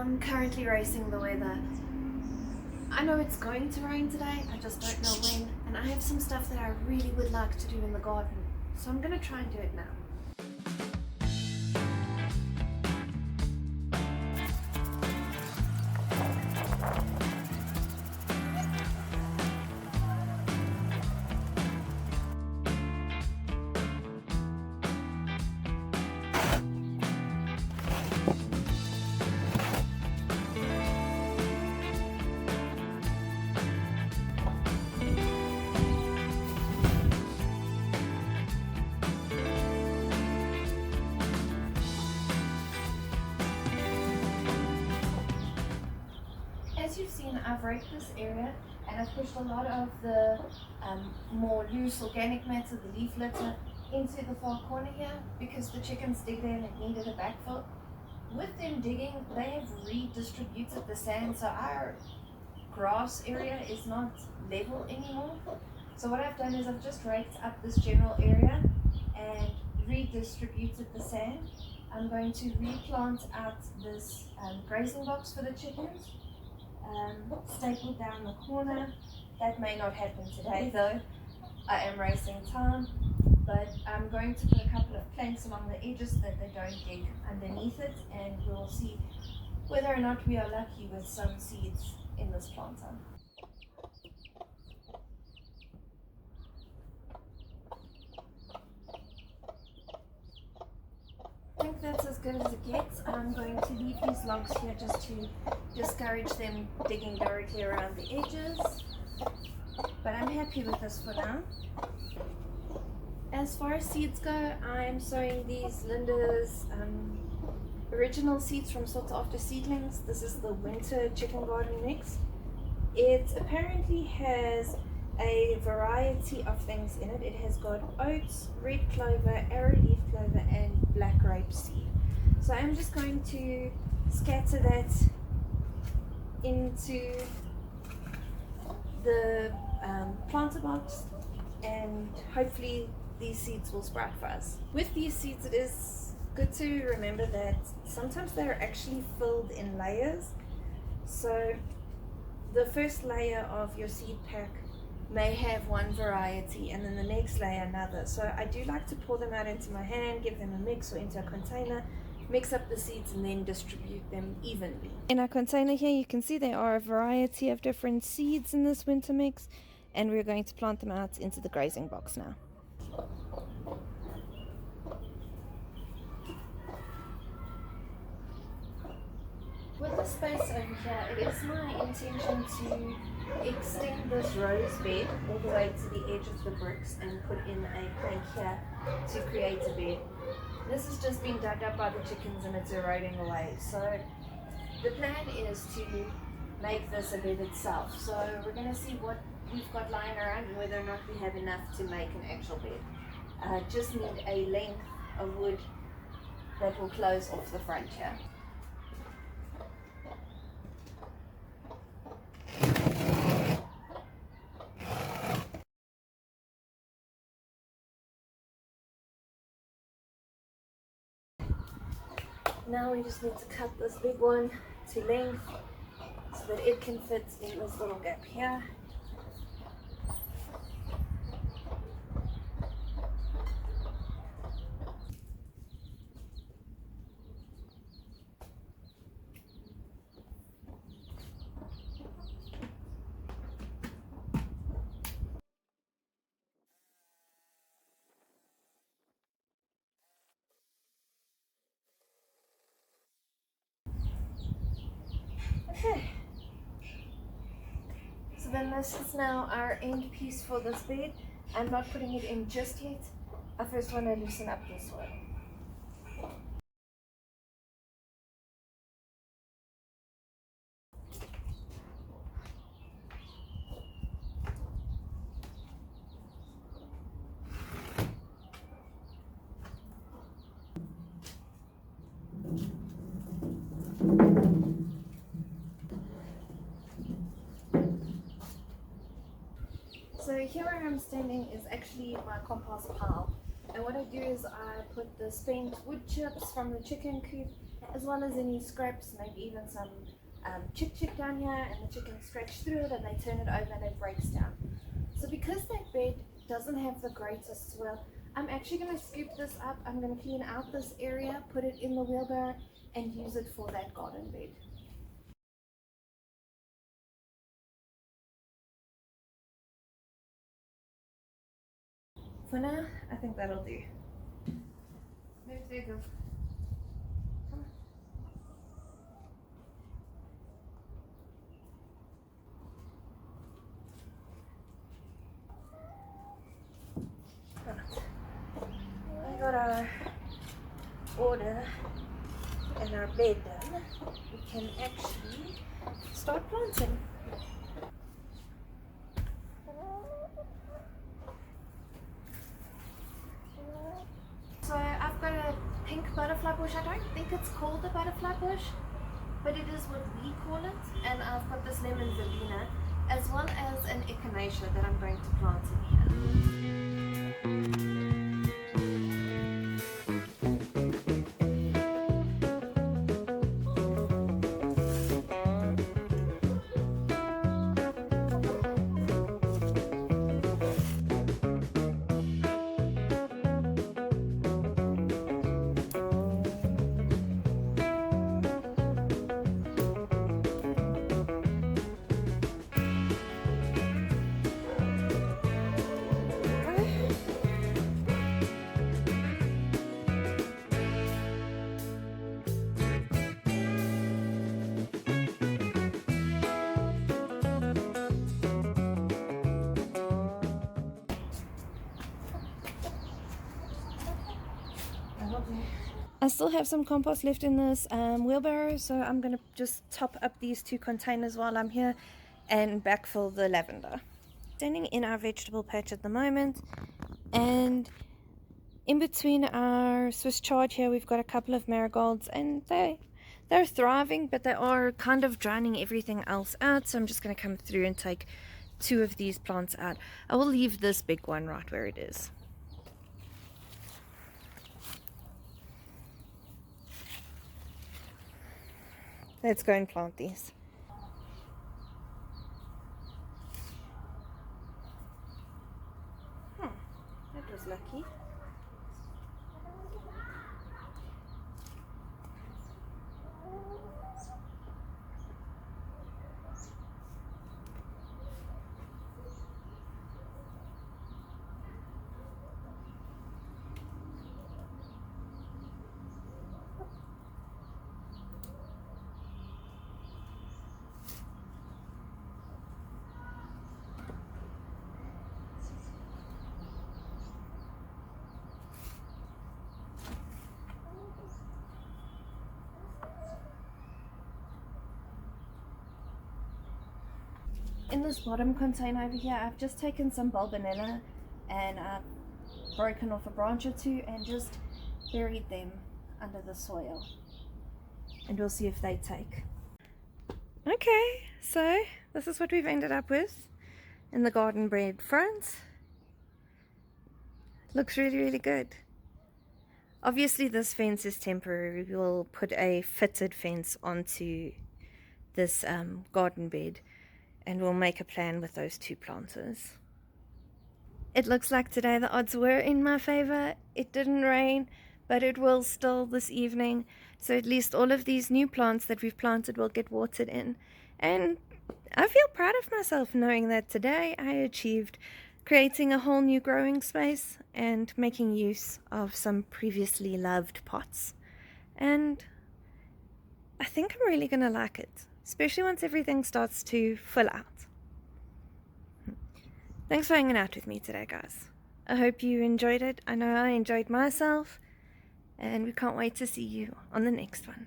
I'm currently racing the weather. I know it's going to rain today, I just don't know when, and I have some stuff that I really would like to do in the garden, so I'm gonna try and do it now. As you've seen, I've raked this area and I've pushed a lot of the more loose organic matter, the leaf litter, into the far corner here because the chickens digged in and it needed a backfill. With them digging, they have redistributed the sand, so our grass area is not level anymore. So what I've done is I've just raked up this general area and redistributed the sand. I'm going to replant out this grazing box for the chickens. Stapled down the corner. That may not happen today though. I am racing time, but I'm going to put a couple of planks along the edges so that they don't dig underneath it, and we'll see whether or not we are lucky with some seeds in this planter. I think that's as good as it gets. I'm going to leave these logs here just to discourage them digging directly around the edges, but I'm happy with this for now. As far as seeds go, I'm sowing these Linda's original seeds from Sought After Seedlings. This is the winter chicken garden mix. It apparently has a variety of things in it. It has got oats, red clover, arrowleaf clover, and black grape seed. So I'm just going to scatter that into the planter box, and hopefully these seeds will sprout for us. With these seeds, it is good to remember that sometimes they're actually filled in layers. So the first layer of your seed pack may have one variety and then the next layer another. So I do like to pour them out into my hand, give them a mix or into a container, mix up the seeds and then distribute them evenly. In our container here you can see there are a variety of different seeds in this winter mix, and we're going to plant them out into the grazing box now. With the space over here, it is my intention to extend this rose bed all the way to the edge of the bricks and put in a plank here to create a bed. This has just been dug up by the chickens and it's eroding away. So the plan is to make this a bed itself. So we're going to see what we've got lying around and whether or not we have enough to make an actual bed. Just need a length of wood that will close off the front here. Now we just need to cut this big one to length so that it can fit in this little gap here. Okay, so then this is now our end piece for this bed. I'm not putting it in just yet. I first want to loosen up the soil. So here where I'm standing is actually my compost pile, and what I do is I put the spent wood chips from the chicken coop as well as any scraps, maybe even some chick down here, and the chickens scratch through it and they turn it over and it breaks down. So because that bed doesn't have the greatest soil, I'm actually going to scoop this up. I'm going to clean out this area, put it in the wheelbarrow, and use it for that garden bed. For now, I think that'll do. There you go. Come on. I got our order and our bed done. We can actually start planting. So I've got a pink butterfly bush. I don't think it's called a butterfly bush, but it is what we call it. And I've got this lemon verbena, as well as an echinacea that I'm going to plant in here. I still have some compost left in this wheelbarrow, so I'm going to just top up these 2 containers while I'm here and backfill the lavender. Standing in our vegetable patch at the moment, and in between our Swiss chard here we've got a couple of marigolds, and they're thriving, but they are kind of drowning everything else out, so I'm just going to come through and take 2 of these plants out. I will leave this big one right where it is. Let's go and plant these. That was lucky. In this bottom container over here, I've just taken some bulbinella and broken off a branch or 2 and just buried them under the soil, and we'll see if they take. Okay, so this is what we've ended up with in the garden bed front. Looks really good. Obviously this fence is temporary. We'll put a fitted fence onto this garden bed, and we'll make a plan with those 2 planters. It looks like today the odds were in my favor. It didn't rain, but it will still this evening, so at least all of these new plants that we've planted will get watered in. And I feel proud of myself knowing that today I achieved creating a whole new growing space and making use of some previously loved pots. And I think I'm really gonna like it, especially once everything starts to fill out. Thanks for hanging out with me today, guys. I hope you enjoyed it. I know I enjoyed myself, and we can't wait to see you on the next one.